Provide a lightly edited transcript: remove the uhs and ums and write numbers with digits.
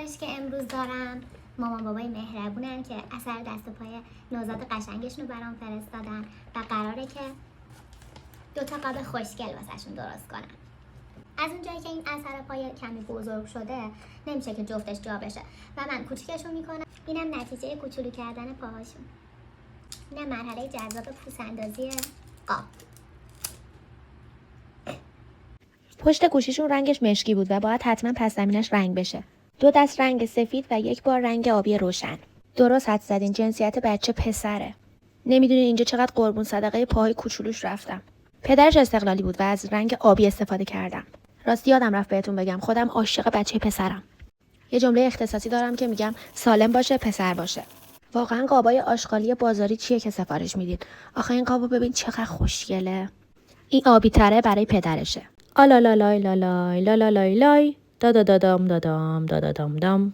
گزارش که امروز دارم مامان بابای مهربونن که اثر دست پای نوزاد قشنگشون رو برام فرستادن و قراره که 2 تا قاب خوشگل واسهشون درست کنن. از اونجایی که این اثر پای کمی بزرگ شده نمیشه که جفتش جا بشه و من کوچیکشون میکنم. اینم نتیجه کوچولو کردن پاهاشون. اینم مرحله جذاب پوست‌اندازی قاب. پشت گوشیشون رنگش مشکی بود و باید حتما پس زمینش رنگ بشه. 2 دست رنگ سفید و 1 بار رنگ آبی روشن. درست حدس زدین، جنسیت بچه پسره. نمیدونین اینجا چقدر قربون صدقه پاهای کوچولوش رفتم. پدرش استقلالی بود و از رنگ آبی استفاده کردم. راستی یادم رفت بهتون بگم خودم عاشق بچه پسرم. یه جمله اختصاصی دارم که میگم سالم باشه پسر باشه. واقعا قابای آشغالی بازاری چیه که سفارش میدین؟ آخه این قابو ببین چقدر خوشگله. این آبی تره برای پدرشه. آلالالای لالای لالالای لای دادادادام دادام دادادام دام.